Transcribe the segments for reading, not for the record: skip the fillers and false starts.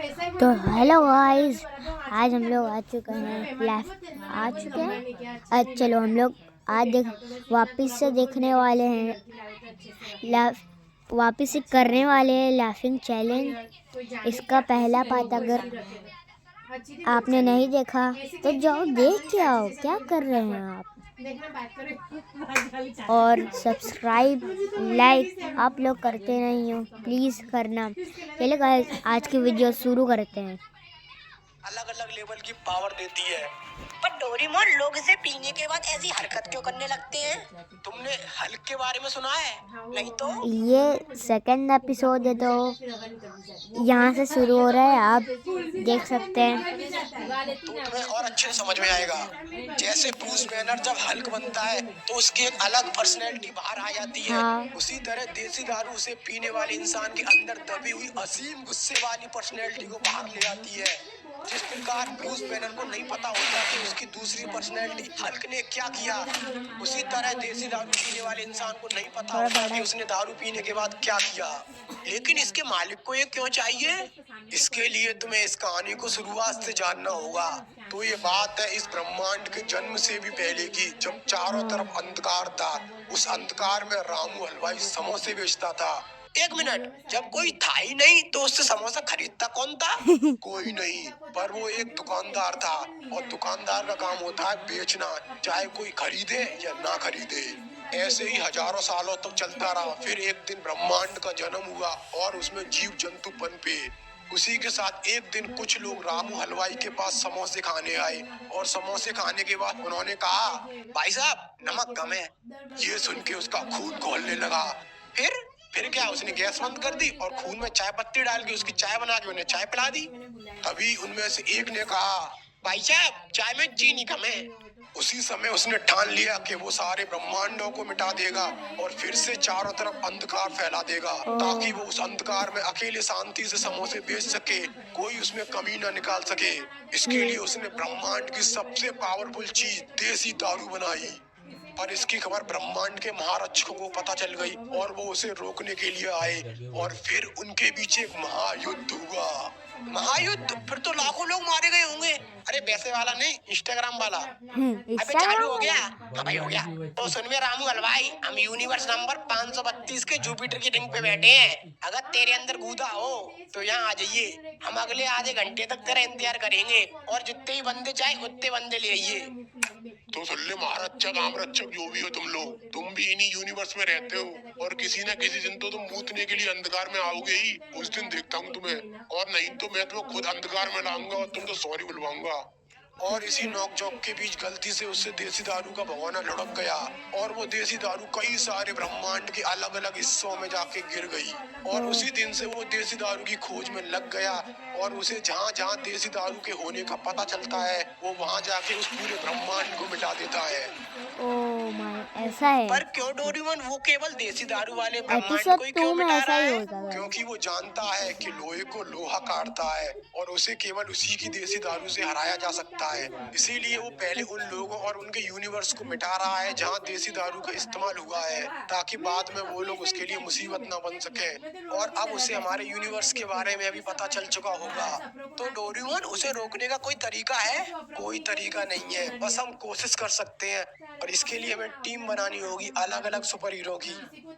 तो hello guys, आज हम लोग आ चुके हैं आज चलो हम लोग आज वापस से देखने वाले हैं, वापस से करने वाले हैं लाफिंग चैलेंज। इसका पहला पार्ट अगर आपने नहीं देखा तो जाओ देख के आओ। क्या कर रहे हैं आप? और सब्सक्राइब लाइक आप लोग करते नहीं हो, प्लीज़ करना। चलिए गाइस, आज की वीडियो शुरू करते हैं। अलग अलग लेवल की पावर देती है, पर डोरेमोन लोग इसे पीने के बाद ऐसी हरकत क्यों करने लगते हैं? तुमने हल्क के बारे में सुना है? नहीं तो ये सेकंड एपिसोड है, तो यहाँ से शुरू हो रहा है, आप देख सकते हैं। तो तुम्हें और अच्छे से समझ में आएगा। जैसे ब्रूस बैनर जब हल्क बनता है तो उसकी एक अलग पर्सनैलिटी बाहर आ जाती है। हाँ। उसी तरह देसी दारू उसे पीने वाले इंसान के अंदर दबी हुई असीम गुस्से वाली पर्सनैलिटी को बाहर ले आती है। जिस प्रकार ब्रूस बैनर को नहीं पता होता कि उसकी दूसरी पर्सनैलिटी हल्क ने क्या किया, उसी तरह देसी दारू पीने वाले इंसान को नहीं पता होता कि उसने दारू पीने के बाद क्या किया। लेकिन इसके मालिक को ये क्यों चाहिए? इसके लिए तुम्हें इस कहानी को शुरुआत से जानना होगा। तो ये बात है इस ब्रह्मांड के जन्म से भी पहले की, जब चारों तरफ अंधकार था। उस अंधकार में रामू हलवाई समोसे बेचता था। एक मिनट, जब कोई था ही नहीं तो उससे समोसा खरीदता कौन था? कोई नहीं, पर वो एक दुकानदार था, और दुकानदार का काम होता है बेचना, चाहे कोई खरीदे या ना खरीदे। ऐसे ही हजारों सालों तक चलता रहा। फिर एक दिन ब्रह्मांड का जन्म हुआ और उसमें जीव जंतु पनपे। उसी के साथ एक दिन कुछ लोग रामू हलवाई के पास समोसे खाने आए, और समोसे खाने के बाद उन्होंने कहा, भाई साहब नमक कम है। ये सुन के उसका खून खौलने लगा। फिर क्या, उसने गैस बंद कर दी और खून में चाय पत्ती डाल के उसकी चाय बना के उन्हें चाय पिला दी। तभी उनमें से एक ने कहा, भाई साहब चाय में चीनी कम है। उसी समय उसने ठान लिया कि वो सारे ब्रह्मांडों को मिटा देगा और फिर से चारों तरफ अंधकार फैला देगा, ताकि वो उस अंधकार में अकेले शांति से समोसे बेच सके, कोई उसमें कमी न निकाल सके। इसके लिए उसने ब्रह्मांड की सबसे पावरफुल चीज देसी दारू बनाई। पर इसकी खबर ब्रह्मांड के महारक्षकों को पता चल गई और वो उसे रोकने के लिए आए, और फिर उनके बीच एक महायुद्ध हुआ। महायुद्ध? फिर तो लाखों लोग मारे गए होंगे। अरे वैसे वाला नहीं, इंस्टाग्राम वाला। अबे चालू हो गया? हाँ भाई हो गया। तो सुन में रामू हलवाई, हम यूनिवर्स नंबर 532 के जुपिटर की रिंग पे बैठे हैं। अगर तेरे अंदर गूदा हो तो यहाँ आ जाइए। हम अगले आधे घंटे तक तेरा इंतजार करेंगे, और जितने ही बंदे चाहे उतने बंदे ले आइए। तो सुन ले महारक्षक आमरक्षक जो भी हो तुम भी इन्हीं यूनिवर्स में रहते हो, और किसी न किसी दिन तो तुम मूतने के लिए अंधकार में आओगे ही। उस दिन देखता हूँ तुम्हें, और नहीं तो मैं तुम्हें खुद अंधकार में लाऊंगा और तुम तो सॉरी बुलवाऊंगा। और इसी नोकझोंक के बीच गलती से उससे देसी दारू का भगोना लुढ़क गया, और वो देसी दारू कई सारे ब्रह्मांड के अलग अलग हिस्सों में जाके गिर गई। और उसी दिन से वो देसी दारू की खोज में लग गया, और उसे जहाँ जहाँ देसी दारू के होने का पता चलता है वो वहाँ जाके उस पूरे ब्रह्मांड को मिटा देता है। ओह माय, ऐसा है। पर क्यों डोरेमोन वो केवल देसी दारू वाले ब्रह्मांड एपिसोड को ही 2 क्यों में मिटा ऐसा रहा ही है? होता है। क्योंकि वो जानता है कि लोहे को लोहा काटता है, और उसे केवल उसी की देसी दारू से हराया जा सकता है। इसीलिए वो पहले उन लोगों और उनके यूनिवर्स को मिटा रहा है जहाँ देसी दारू का इस्तेमाल हुआ है, ताकि बाद में वो लोग उसके लिए मुसीबत न बन सके। और अब उसे हमारे यूनिवर्स के बारे में भी पता चल चुका होगा। तो डोरेमोन, उसे रोकने का कोई तरीका है? कोई तरीका नहीं है, बस हम कोशिश कर सकते हैं, और इसके लिए हमें टीम बनानी होगी अलग अलग सुपर हीरो की।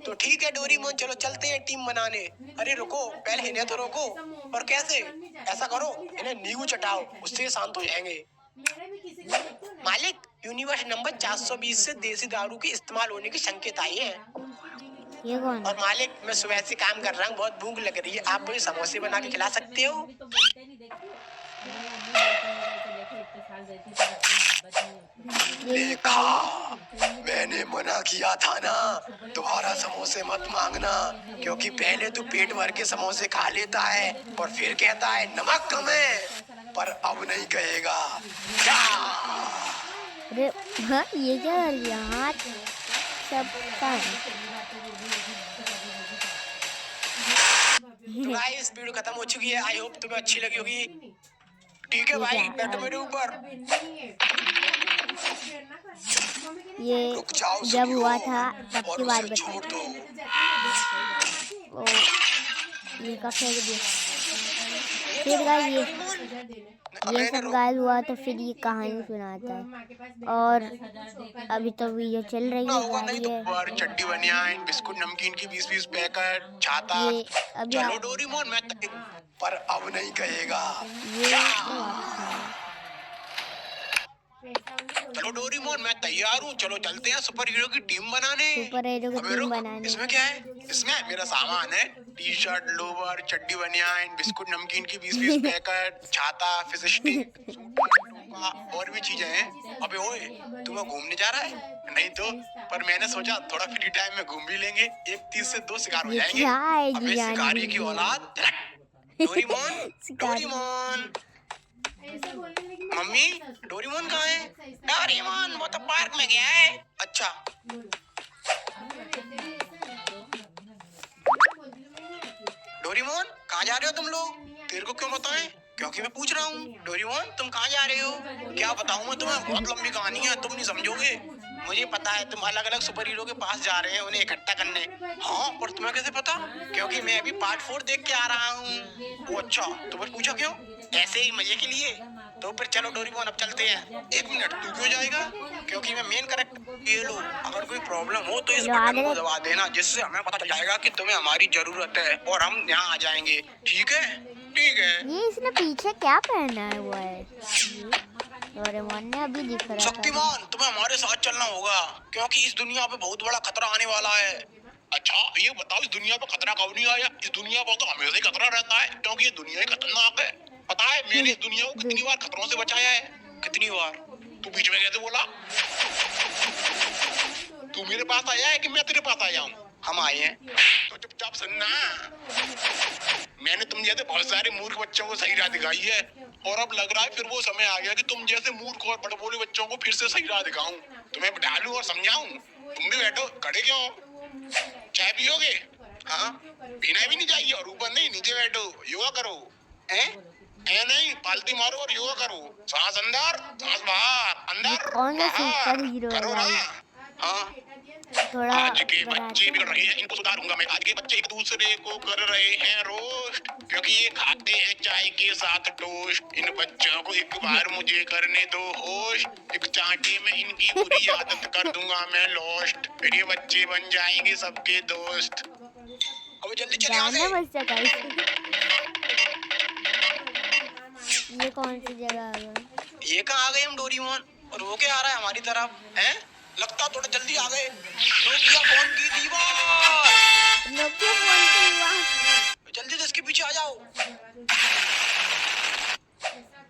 तो ठीक है डोरेमोन, चलो चलते हैं टीम बनाने। अरे रुको, पहले इन्हें तो रोको। और कैसे? ऐसा करो, इन्हें नींबू चटाओ, उससे ये शांत हो जाएंगे। मालिक, यूनिवर्स नंबर 420 से देसी दारू के इस्तेमाल होने के संकेत आए हैं। ये कौन? और मालिक, मैं सुबह से काम कर रहा हूँ, बहुत भूख लग रही है, आप मुझे समोसे बना के खिला सकते हो? देखा, मैंने मना किया था ना, दोबारा समोसे मत मांगना, क्योंकि पहले तू पेट भर के समोसे खा लेता है और फिर कहता है नमक कम है, पर अब नहीं कहेगा। क्या? अरे हाँ, ये क्या कर दिया? हाथ सब का है। तो गाइस, वीडियो खत्म हो चुकी है। आई होप तुम्हें अच्छी लगी होगी। ठीक है भाई, बैठो मेरे ऊपर। ये जब हुआ था तब की बात छोड़ दो। ये का फेंक दिया। फिर गाइस ये सब गाइस हुआ तो फिर ये कहानी सुनाता है। और अभी तो वीडियो चल रही है, जा रही है। पर चड्डी बनियान, बिस्कुट नमकीन की 20-20 पैकेट, छाता। ये अभी चलो डोरेमोन मैं पर अब नहीं कहेगा। ये चलो डोरेमोन मैं तैयार हूँ, चलो चलते हैं सुपर हीरो की टीम बनाने। सुपर हीरो की अबे टीम रुक, बनाने। इसमें क्या है? इसमें मेरा सामान है, टी शर्ट, लोवर, चड्डी बनियान, बिस्कुट नमकीन की 20-20 पैकेट, छाता, फिश स्टिक, टोपा और भी चीजें हैं। अबे ओए, तू वहाँ घूमने जा रहा है? नहीं तो, पर मैंने सोचा थोड़ा फ्री टाइम में घूम भी लेंगे, एक तीर से दो शिकार हो ये जाएंगे। क्या है अबे जी जान शिकारी की औलाद, डोरेमोन, शिकारी। डोरेमोन। मम्मी डोरेमोन कहाँ है? डोरेमोन वो तो पार्क में गया है। अच्छा डोरेमोन कहाँ जा रहे हो तुम लोग? तेरे को क्यों बताएं? क्योंकि मैं पूछ रहा हूँ। डोरेमोन तुम कहाँ जा रहे हो? क्या बताऊँ मैं तुम्हें, बहुत लंबी कहानी है, तुम नहीं समझोगे। मुझे पता है तुम अलग अलग सुपर हीरो के पास जा रहे हैं उन्हें इकट्ठा करने। हाँ पर तुम्हें कैसे पता? क्योंकि मैं अभी पार्ट 4 देख के आ रहा हूँ। वो अच्छा, तो फिर पूछा क्यों? ऐसे ही मजे के लिए। तो फिर चलो डोरेमोन अब चलते हैं। एक मिनट, तू क्यों जाएगा? क्योंकि मैं मेन कैरेक्टर। ये लो, अगर कोई प्रॉब्लम हो तो इस बटन को दबा देना, जिससे हमें पता चल जाएगा कि तुम्हें हमारी जरूरत है और हम यहाँ आ जाएंगे। ठीक है? ठीक है। ये इसने पीछे क्या पहना है हुआ है? डोरेमोन ने अभी दिख रहा था। शक्तिमान तुम्हें हमारे साथ चलना होगा, क्योंकि इस दुनिया पे बहुत बड़ा खतरा आने वाला है। अच्छा ये बताओ, इस दुनिया पे खतरा कब नहीं आया? इस दुनिया पर तो हमेशा ही खतरा रहता है, क्योंकि ये दुनिया ही खतरनाक है। पता है मैंने इस दुनिया को कितनी बार खतरों से बचाया है? कितनी बार? तू बीच में कैसे बोला? तू मेरे पास आया है कि मैं तेरे पास आया हूँ? हम आए हैं, तो चुपचाप सुनना। मैंने तुम जैसे बहुत सारे मूर्ख बच्चों को सही राह दिखाई है, और अब लग रहा है फिर वो समय आ गया कि तुम जैसे मूर्ख और बड़बोले बच्चों को फिर से सही राह दिखाऊं, तुम्हें डालूं और समझाऊं। तुम भी बैठो, खड़े क्यों हो? चाय पियोगे? हाँ पीना भी नहीं चाहिए, और ऊपर नहीं, नीचे बैठो, योगा करो। हैं? ऐ नहीं, पालती मारो और योगा करो। सांस अंदर, सांस बाहर, अंदर कौन सा बाहर, सुपर हीरो है करो ना। भाई? हाँ थोड़ा आज के बढ़ाते बच्चे बिगड़ रहे हैं, इनको सुधारूंगा मैं। आज के बच्चे एक दूसरे को कर रहे हैं रोस्ट, क्योंकि ये खाते हैं चाय के साथ टोस्ट। इन बच्चों को एक बार मुझे करने दो होस्ट, एक चांटे में इनकी बुरी आदत कर दूंगा मैं लॉस्ट, फिर ये बच्चे बन जाएंगे सबके दोस्त। अब जल्दी चले यहाँ गाना से। बजता गाइस। ये कौन सी जगह आ गई? ये कहाँ आ गए हम डोरेमोन? और वो क्या आ रहा है हमारी तरफ? हैं? लगता थोड़ा जल्दी आ गए। नोकिया फोन की दीवार, नोकिया फोन की दीवार। जल्दी से इसके पीछे आ जाओ।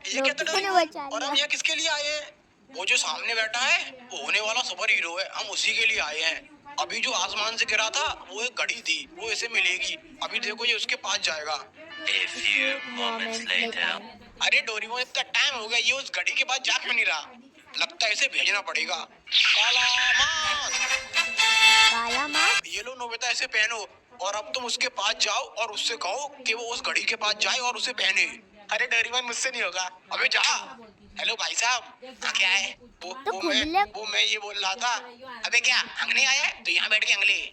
ये क्या नोकिया ने बचा और हम लिया। यहाँ किसके लिए आए हैं? वो जो सामने बैठा है वो होने वाला सुपर हीरो है, हम उसी के लिए आए हैं। अभी जो आसमान से गिरा था वो एक घड़ी थी, वो इसे मिलेगी। अभी देखो ये उसके पास जाएगा। Moments later. अरे डोरेमोन इतना टाइम हो गया, ये उस घड़ी के पास जा क्यों नहीं रहा? लगता है इसे भेजना पड़ेगा। काला काला मार्क। ये लो नोबिता, इसे पहनो और अब तुम उसके पास जाओ और उससे कहो कि वो उस घड़ी के पास जाए और उसे पहने। अरे डोरेमोन मुझसे नहीं होगा, अबे जा। हेलो भाई साहब, क्या है? वो मैं ये बोल रहा था। अबे क्या अंगने आया है? तो यहाँ बैठ के अंगले।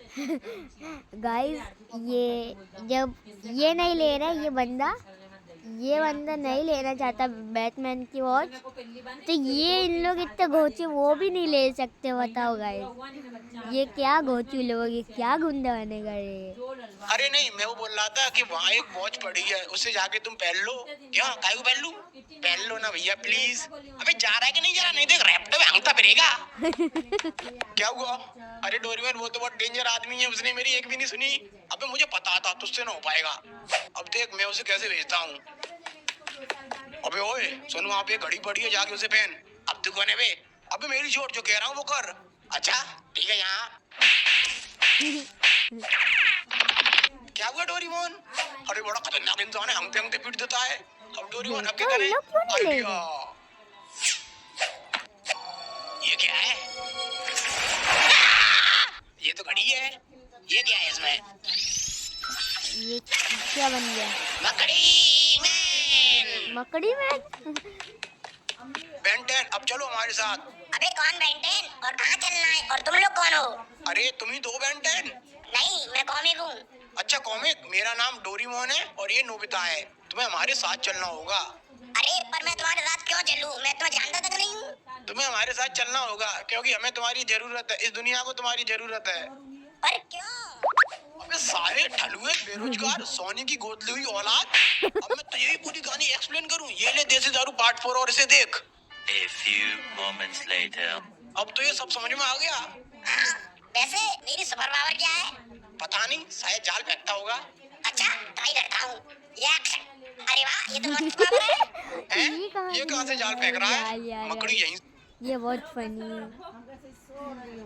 गाइस ये जब ये नहीं ले रहा ये बंदा नहीं लेना चाहता बैटमैन की वॉच, तो ये इन लोग इतने घोचे वो भी नहीं ले सकते। बताओ गाइस ये क्या घोचू लोग, ये क्या गुंडा बने गए। अरे नहीं, मैं वो बोल रहा था कि वहाँ एक वॉच पड़ी है, उससे जाके तुम पहन लो। क्या काय को पहन लूं? पहन लो ना भैया प्लीज। अबे जा रहा है कि नहीं जा रहा? नहीं देख रैप्टो में हंगता फिरेगा। क्या हुआ? अरे डोरेमोन वो तो बहुत डेंजर आदमी है, उसने मेरी एक भी नहीं सुनी। अबे मुझे पता था तुझसे ना हो पाएगा। अब देख मैं उसे कैसे भेजता हूँ। अबे ओए सुन, वहाँ पे घड़ी पड़ी है, जाके उसे पहन। अब तू कौन है बे? अबे मेरी चोट जो कह रहा हूँ वो कर। अच्छा ठीक है। यहाँ क्या हुआ डोरेमोन? अरे बड़ा खतरनाक इंसान है, हंगते हंगते पीट देता है। अब डोरेमोन अब क्या करें? आइडिया। ये क्या है? ये तो घड़ी है। ये क्या है इसमें? ये क्या बन गया? मकड़ी मैन। बेन 10 अब चलो हमारे साथ। अबे कौन बेन 10 और कहाँ चलना है और तुम लोग कौन हो? अरे तुम ही दो बेन 10। नहीं मैं कॉमिक हूँ। अच्छा कॉमिक, मेरा नाम डोरेमोन है और ये नोबिता है। तुम्हें हमारे साथ चलना होगा। अरे पर मैं तुम्हारे साथ क्यों चलूं? मैं तुम्हें जानता तक नहीं हूँ। तुम्हें हमारे साथ चलना होगा क्योंकि हमें तुम्हारी जरूरत है, इस दुनिया को तुम्हारी जरूरत है। पर क्यों? अबे साले ठलुए बेरोजगार सोने की गोद ली हुई औलाद, अब मैं तो यही पूरी कहानी एक्सप्लेन करूं। ये ले देसी दारू पार्ट 4 और इसे देख। A few moments later. अब तो ये सब समझ में आ गया। हाँ, वैसे मेरी सुपर पावर क्या है? पता नहीं, शायद जाल फेंकता होगा। अच्छा ट्राई करता हूँ। ये एक्शन। अरे वाह, ये तो मस्त पावर है। हैं? ये कहाँ से जाल फेंक रहा है? यार। मकड़ी यहीं। ये बहुत फनी है।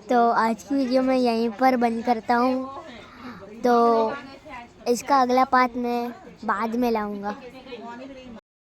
तो आज की वीडियो मैं यहीं पर बंद करता हूँ। तो इसका अगला पार्ट मैं बाद में लाऊंगा।